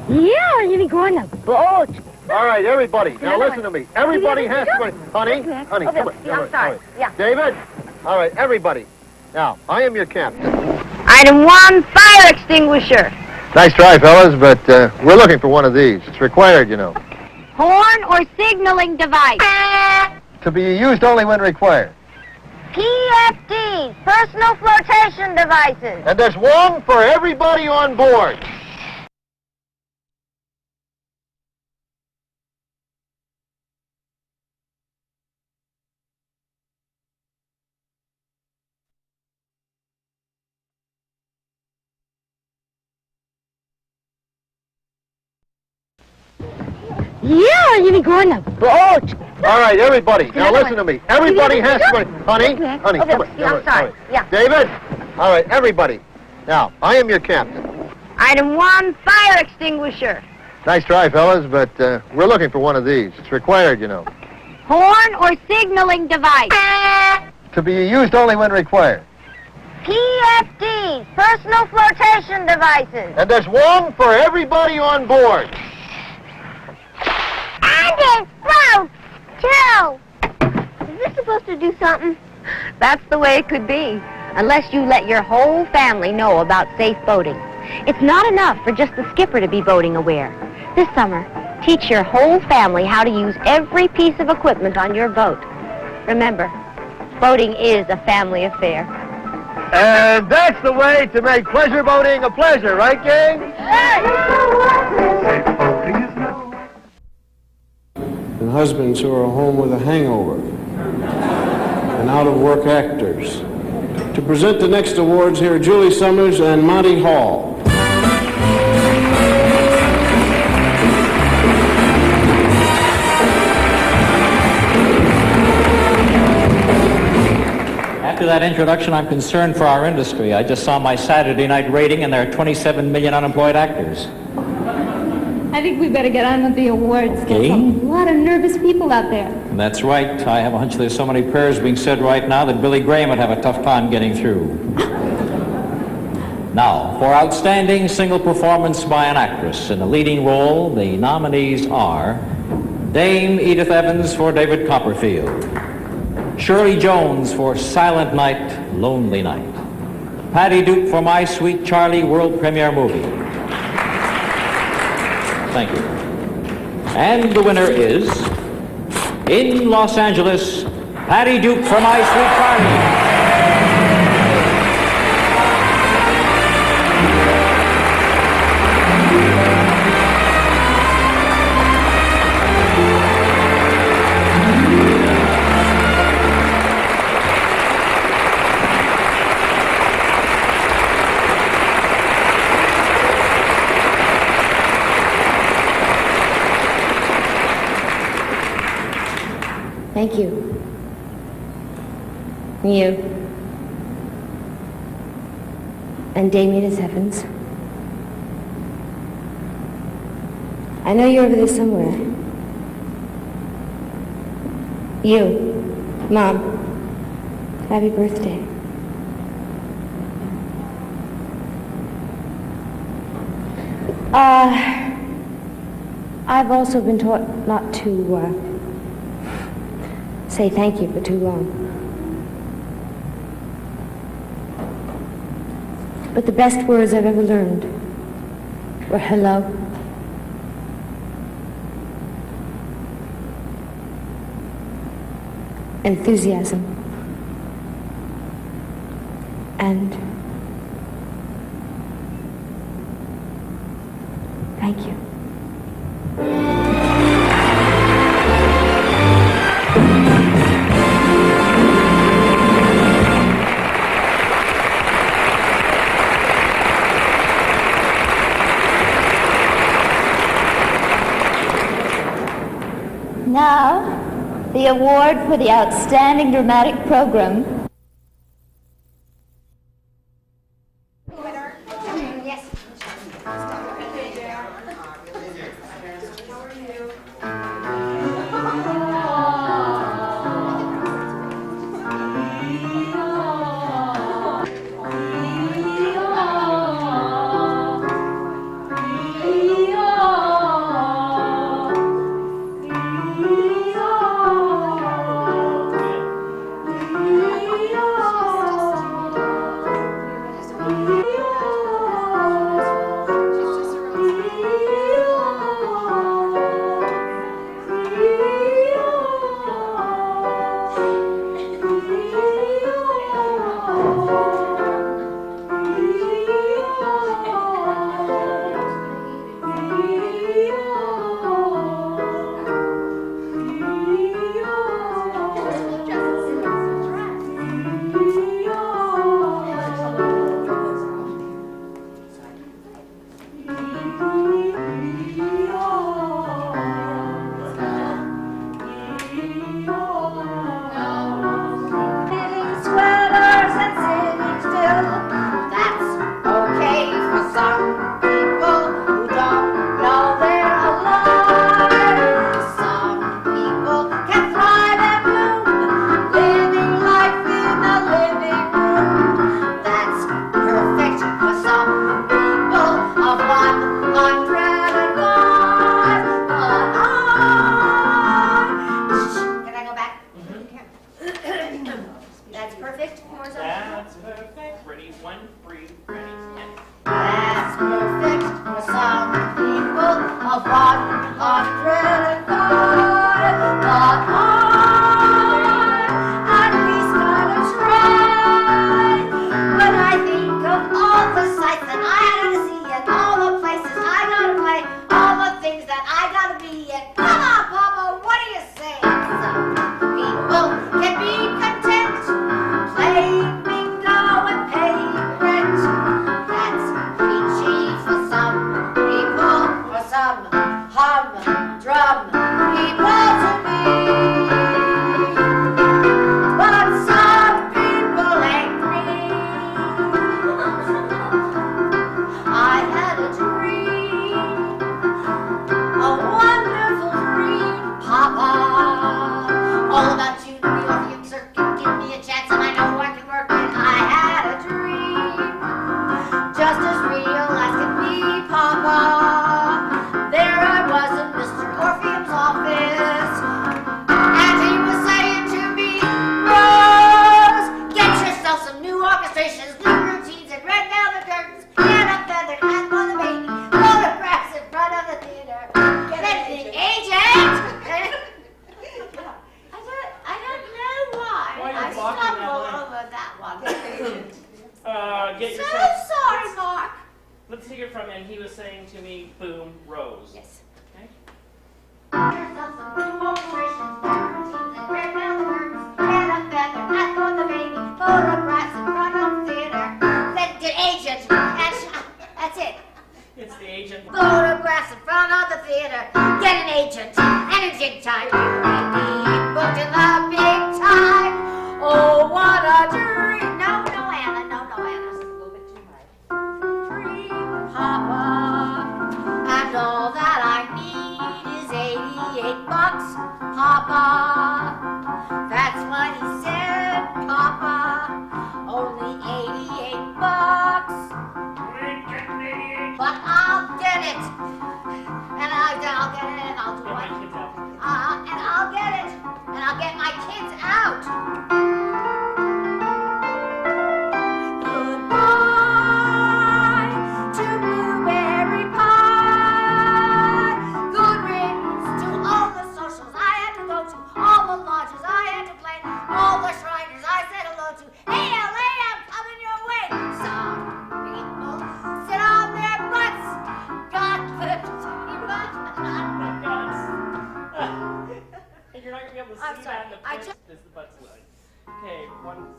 Yeah, you go on a boat. All right, everybody. Now listen to me. Everybody has to go. Honey, honey, come on. I'm sorry. Yeah. David. All right, everybody. Now, I am your captain. Item 1, fire extinguisher. Nice try, fellas, but we're looking for one of these. It's required, you know. Horn or signaling device. To be used only when required. PFDs, personal flotation devices. And there's one for everybody on board. Yeah, you go on a boat. All right, everybody. Now listen to me. Everybody has to go. Honey, honey, come on. I'm sorry. Yeah. David. All right, everybody. Now, I am your captain. Item 1, fire extinguisher. Nice try, fellas, but we're looking for one of these. It's required, you know. Horn or signaling device. To be used only when required. PFDs, personal flotation devices. And there's one for everybody on board. And it floats, too. Is this supposed to do something? That's the way it could be, unless you let your whole family know about safe boating. It's not enough for just the skipper to be boating aware. This summer, teach your whole family how to use every piece of equipment on your boat. Remember, boating is a family affair. And that's the way to make pleasure boating a pleasure, right, gang? And husbands who are home with a hangover, and out-of-work actors. To present the next awards, here are Julie Summers and Monty Hall. After that introduction, I'm concerned for our industry. I just saw my Saturday night rating, and there are 27 million unemployed actors. I think we better get on with the awards. Okay. There's a lot of nervous people out there. That's right. I have a hunch there's so many prayers being said right now that Billy Graham would have a tough time getting through. Now, for outstanding single performance by an actress in a leading role, the nominees are Dame Edith Evans for David Copperfield, Shirley Jones for Silent Night, Lonely Night, Patty Duke for My Sweet Charlie world premiere movie. Thank you. And the winner is, in Los Angeles, Patty Duke for My Sweet Charlie. Thank you. You. And Dame Edith Evans. I know you're over there somewhere. You. Mom. Happy birthday. I've also been taught not to, say thank you for too long. But the best words I've ever learned were hello, enthusiasm, and thank you. Now, the award for the Outstanding Dramatic Program. and he was saying to me, boom, Rose. Yes. Okay? That's it. It's the agent. Photographs in front of the theater. Get an agent and a jig time. You booked in the big time. Oh, what a dream. No, Anna. This is a little bit too much. Dream, Papa. And all that I need is $88, Papa. That's what he said, Papa. Only $88. But I'll get it. And I'll get it, and I'll do what? And I'll get it. And I'll get my kids out. Goodbye to blueberry pie. Good riddance to all the socials I had to go to, all the lodges I had to play, all the Shriners I said hello to. Hey, LA, I'm coming your way. Some people sit on their butts. Got 50 butts, but not the guts. And you're not going to be able to I'm see sorry, that in the I print. This is the butt slide. Okay,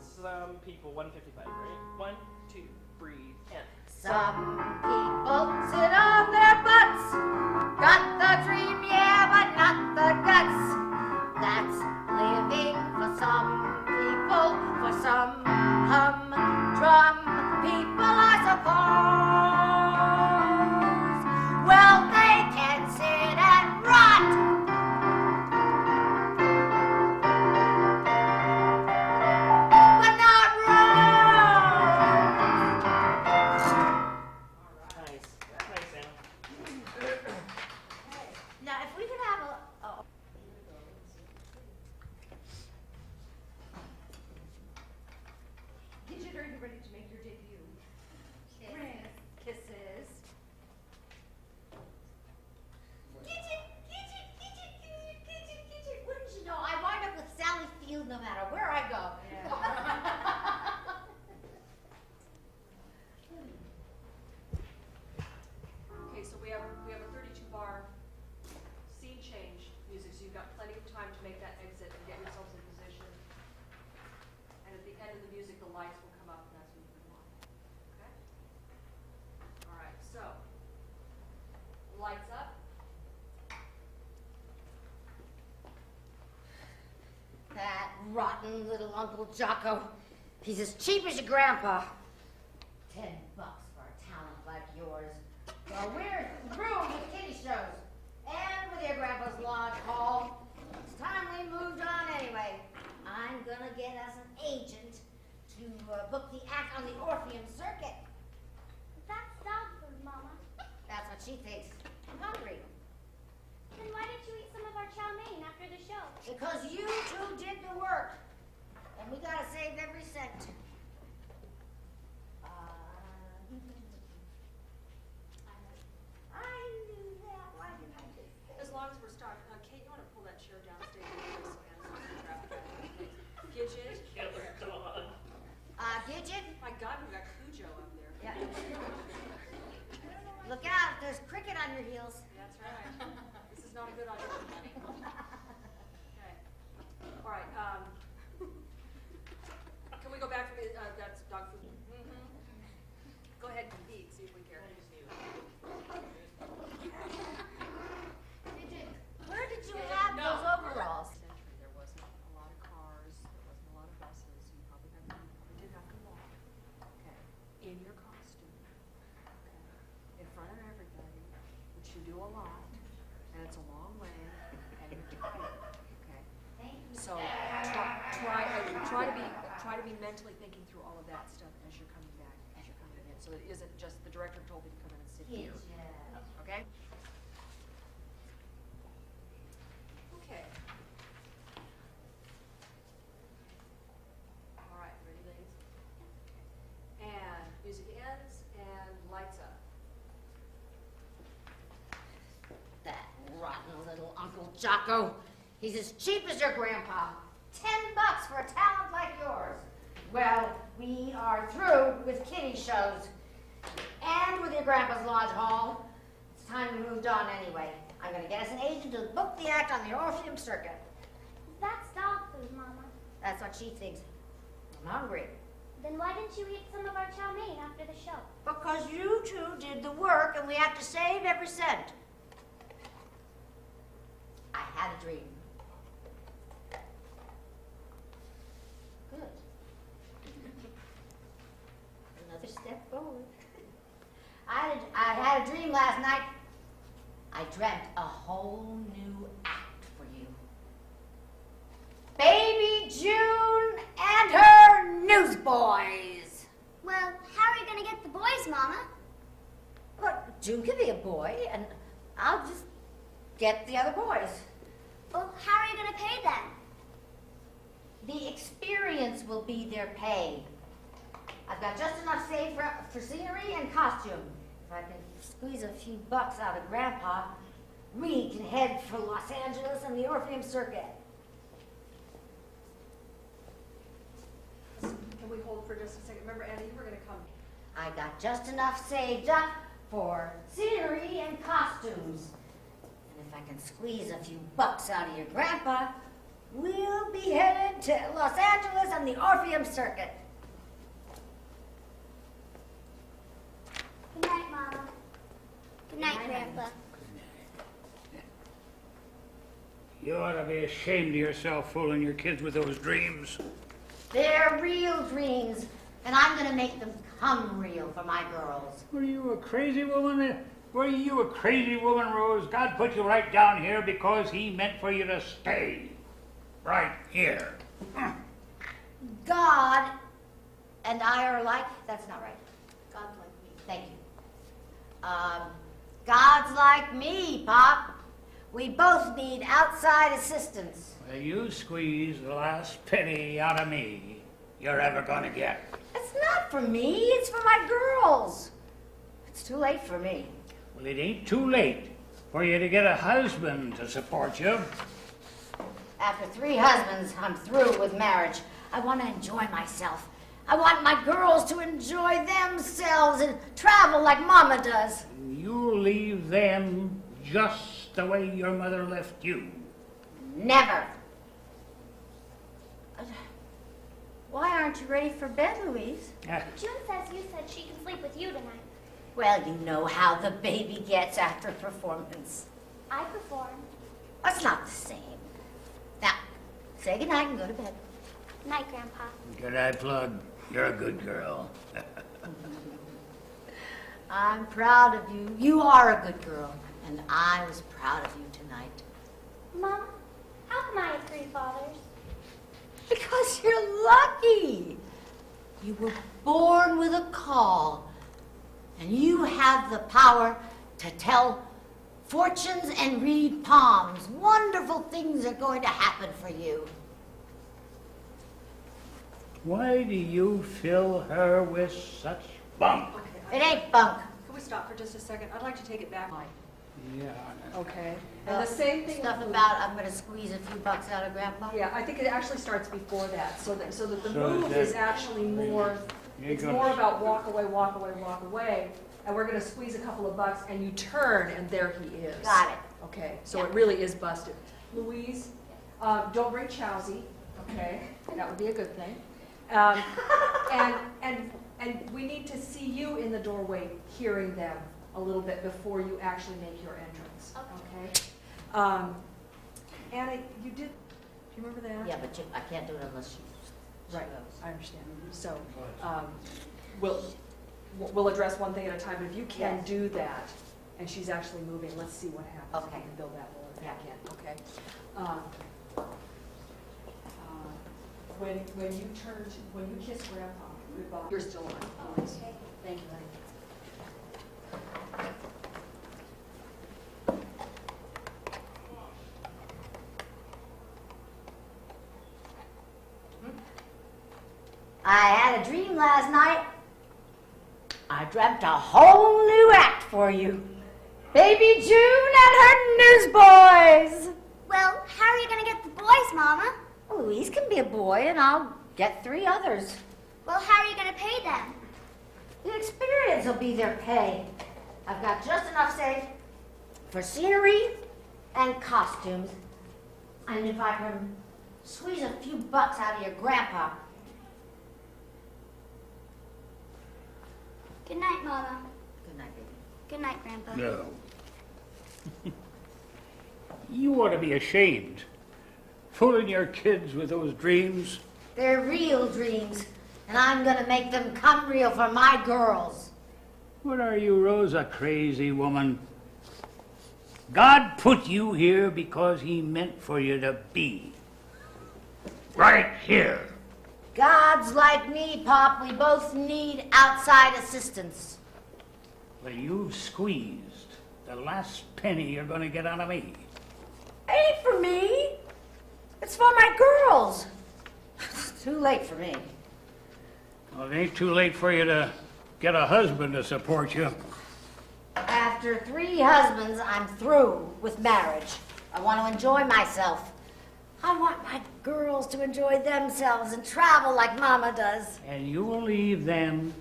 some people, 155, right? 1, 2, breathe, in. Some people sit on their butts. Got the dream, yeah, but not the guts. That's living for some people, for some humdrum people, I suppose. Well, they can sit and rot. But not Rose. Nice. Nice, Anna. Now, if we could have a... Oh. Gidget, are you ready to make your debut? Kisses. Gidget. Wouldn't you know, I wind up with Sally Field no matter where I go. Okay, so we have a 32-bar scene change music, so you've got plenty of time to make that exit and get yourselves in position. And at the end of the music, the lights will come up, and that's when you come on. Okay? All right, so lights up. That rotten little Uncle Jocko. He's as cheap as your grandpa. $10 for a talent like yours. Well, we're through with kitty shows. And with your grandpa's lodge hall. It's time we moved on anyway. I'm gonna get us an agent to book the act on the Orpheum circuit. That's dog food, Mama. That's what she thinks. I'm hungry. Then why didn't you eat some of our chow mein after the show? Because you two did the work. And we gotta save every cent. I knew that. Why didn't I just say As long as we're starting, Kate, you want to pull that chair downstage so Anna's not in traffic? Gidget. Gidget? My God, we've got Cujo up there. Yeah. Look out, there's cricket on your heels. That's right. This is not a good audition, honey. Okay. All right. Can we go back from that's dog food? Mm-hmm. Go ahead and eat. See if we care. Where did you have those overalls? There wasn't a lot of cars. There wasn't a lot of buses. You probably did have to walk. Okay. In your costume. Okay. In front of everybody, which you do a lot, and it's a long way, and you're tired. Okay. Thank you. So try to be mentally thinking through all of that stuff as you're coming back, as you're coming in. So it isn't just the director told me to come in and sit here. Okay? Okay. All right, ready, ladies? And music ends and lights up. That rotten little Uncle Jocko. He's as cheap as your grandpa. $10 for a talent like yours. Well, we are through with kitty shows. And with your grandpa's lodge hall, it's time we moved on anyway. I'm going to get us an agent to book the act on the Orpheum circuit. That's dog food, Mama. That's what she thinks. I'm hungry. Then why didn't you eat some of our chow mein after the show? Because you two did the work and we have to save every cent. I had a dream. Good. Another step forward. I had a dream last night. I dreamt a whole new act for you. Baby June and her newsboys. Well, how are you going to get the boys, Mama? Well, June can be a boy, and I'll just get the other boys. Well, how are you going to pay them? The experience will be their pay. I've got just enough saved for scenery and costume. If I can squeeze a few bucks out of Grandpa, we can head for Los Angeles and the Orpheum circuit. Can we hold for just a second? Remember, Annie, you were going to come. I got just enough saved up for scenery and costumes. And if I can squeeze a few bucks out of your Grandpa, we'll be headed to Los Angeles and the Orpheum circuit. Good night, Mama. Good night, Grandpa. You ought to be ashamed of yourself fooling your kids with those dreams. They're real dreams, and I'm going to make them come real for my girls. Were you a crazy woman? Were you a crazy woman, Rose? God put you right down here because he meant for you to stay. Right here. God and I are alike. That's not right. God's like me. Thank you. God's like me, Pop. We both need outside assistance. Well, you squeeze the last penny out of me you're ever gonna get. It's not for me, it's for my girls. It's too late for me. Well, it ain't too late for you to get a husband to support you. After 3 husbands, I'm through with marriage. I want to enjoy myself. I want my girls to enjoy themselves and travel like Mama does. You'll leave them just the way your mother left you. Never. Why aren't you ready for bed, Louise? June says you said she can sleep with you tonight. Well, you know how the baby gets after performance. I performed. That's not the same. Now, say goodnight and go to bed. Night, Grandpa. Good eye plug. You're a good girl. I'm proud of you. You are a good girl. And I was proud of you tonight. Mom, how come I have 3 fathers? Because you're lucky. You were born with a call. And you have the power to tell fortunes and read palms. Wonderful things are going to happen for you. Why do you fill her with such bunk? It ain't bunk. Can we stop for just a second? I'd like to take it back. Yeah. Okay. And the same thing. Stuff about I'm going to squeeze a few bucks out of Grandpa. Yeah, I think it actually starts before that, so that the So move that- is actually more. You're It's gonna- more about walk away, walk away, walk away, and we're going to squeeze a couple of bucks, and you turn, and there he is. Got it. Okay, so Yeah. it really is busted. Louise, don't bring Chowsy. Okay, that would be a good thing. And we need to see you in the doorway, hearing them a little bit before you actually make your entrance. Okay. Anna, you did. Do you remember that? Yeah, but I can't do it unless she Right, goes. I understand. So, we'll address one thing at a time, but if you can Yes. do that, and she's actually moving, let's see what happens. Okay. We can build that wall Yeah. back in, okay? When you kiss Grandpa goodbye, you're still on, please. Okay. Thank you, honey. I had a dream last night. I dreamt a whole new act for you. Baby June and her newsboys. Well, how are you going to get the boys, Mama? Louise can be a boy, and I'll get 3 others. Well, how are you going to pay them? The experience will be their pay. I've got just enough saved for scenery and costumes. And if I can squeeze a few bucks out of your grandpa. Good night, Mama. Good night, baby. Good night, Grandpa. No. You ought to be ashamed. Fooling your kids with those dreams. They're real dreams, and I'm gonna make them come real for my girls. What are you, Rose, a crazy woman? God put you here because he meant for you to be. Right here. God's like me, Pop. We both need outside assistance. Well, you've squeezed the last penny you're going to get out of me. Ain't for me. It's for my girls. It's too late for me. Well, it ain't too late for you to get a husband to support you. After 3 husbands, I'm through with marriage. I want to enjoy myself. I want my girls to enjoy themselves and travel like Mama does. And you will leave them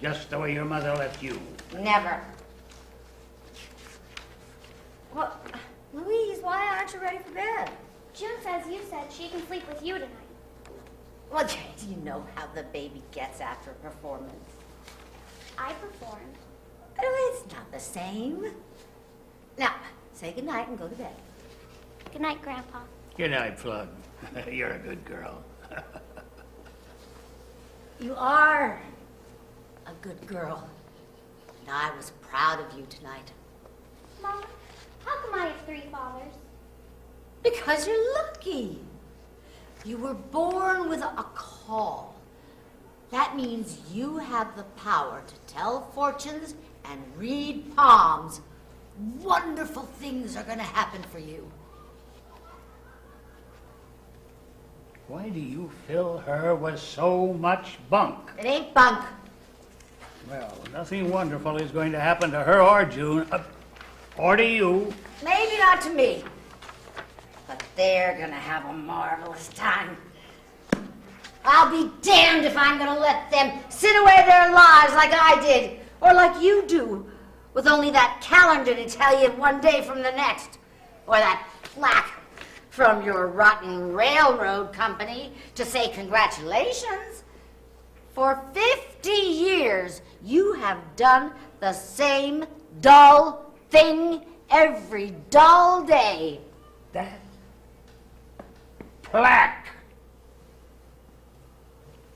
just the way your mother left you. Never. Well, Louise, why aren't you ready for bed? June says you said she can sleep with you tonight. Well, you know how the baby gets after a performance. I performed. Oh, it's not the same. Now, say goodnight and go to bed. Good night, Grandpa. Good night, Plug. You're a good girl. You are a good girl. And I was proud of you tonight. Mama, how come I have 3 fathers? Because you're lucky. You were born with a call. That means you have the power to tell fortunes and read palms. Wonderful things are going to happen for you. Why do you fill her with so much bunk? It ain't bunk. Well, nothing wonderful is going to happen to her or June, or to you. Maybe not to me. But they're going to have a marvelous time. I'll be damned if I'm going to let them sit away their lives like I did, or like you do, with only that calendar to tell you one day from the next, or that plaque from your rotten railroad company to say congratulations. For 50 years, you have done the same dull thing every dull day. That plaque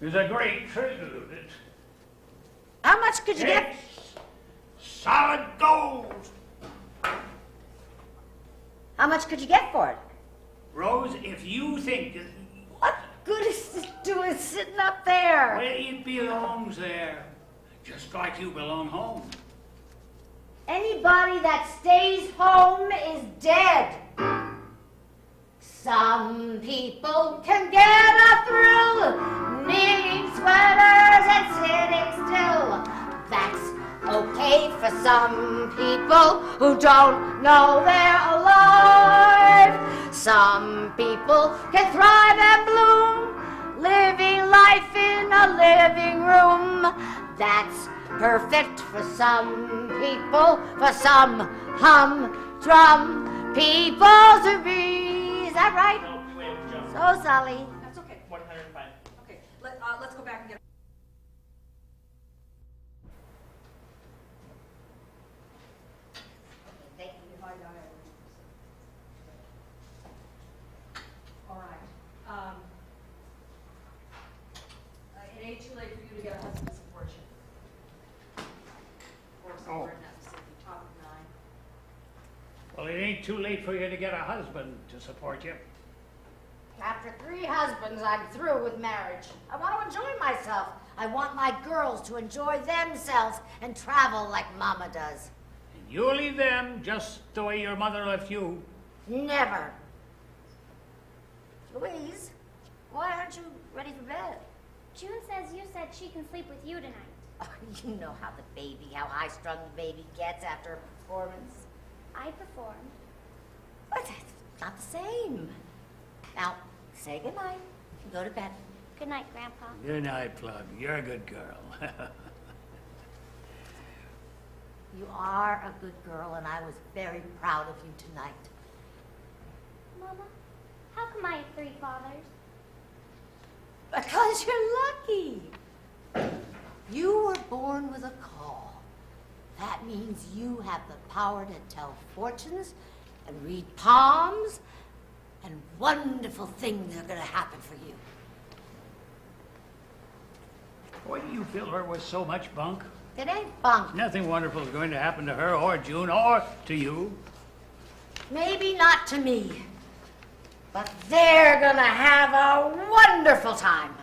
is a great tribute. How much could you get? It's solid gold. How much could you get for it? Rose, if you think... What good is this doing sitting up there? Well, it belongs there, just like you belong home. Anybody that stays home is dead. Some people can get a thrill knitting sweaters and sitting still. That's okay for some people who don't know they're alive. Some people can thrive and bloom, living life in a living room. That's perfect for some people, for some humdrum people to be. Is that right? No, you went with Joe. So, Sully. That's okay. 105. Okay, let's go back and get. Thank you. All right. It ain't too late for you to get a husband support you. Or somewhere in that vicinity, top of 9. Well, it ain't too late for you to get a husband to support you. After 3 husbands, I'm through with marriage. I want to enjoy myself. I want my girls to enjoy themselves and travel like Mama does. And you'll leave them just the way your mother left you. Never. Louise, why aren't you ready for bed? June says you said she can sleep with you tonight. Oh, you know how high-strung the baby gets after a performance. I performed. But it's not the same. Now, say goodnight and go to bed. Good night, Grandpa. Good night, Plug. You're a good girl. You are a good girl, and I was very proud of you tonight. Mama, how come I have 3 fathers? Because you're lucky. You were born with a call. That means you have the power to tell fortunes and read palms, and wonderful things are going to happen for you. Why do you fill her with so much bunk? It ain't bunk. Nothing wonderful is going to happen to her or June or to you. Maybe not to me, but they're going to have a wonderful time.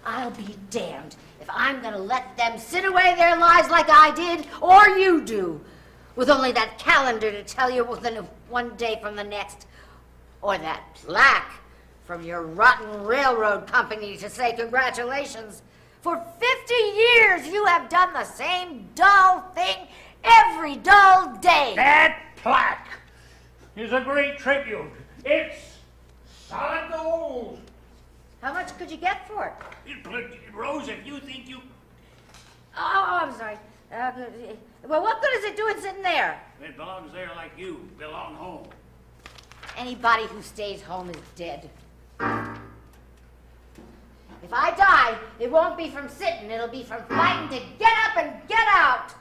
I'll be damned if I'm going to let them sit away their lives like I did or you do, with only that calendar to tell you within one day from the next, or that plaque from your rotten railroad company to say congratulations. For 50 years you have done the same dull thing every dull day. That plaque is a great tribute. It's solid gold. How much could you get for it? Rose, if you think you... Oh, I'm sorry. Well, what good is it doing sitting there? It belongs there like you belong home. Anybody who stays home is dead. If I die, it won't be from sitting. It'll be from fighting to get up and get out.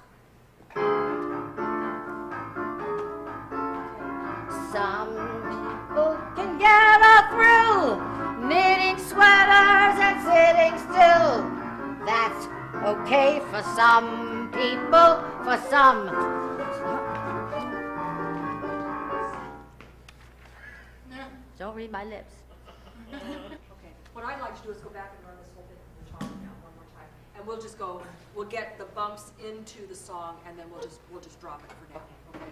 Some people can get a thrill knitting sweaters and sitting still. That's okay for some people, for some. Don't read my lips. Okay, what I'd like to do is go back and run this whole bit that we're talking about one more time. And we'll just go, we'll get the bumps into the song, and then we'll just drop it for now, okay?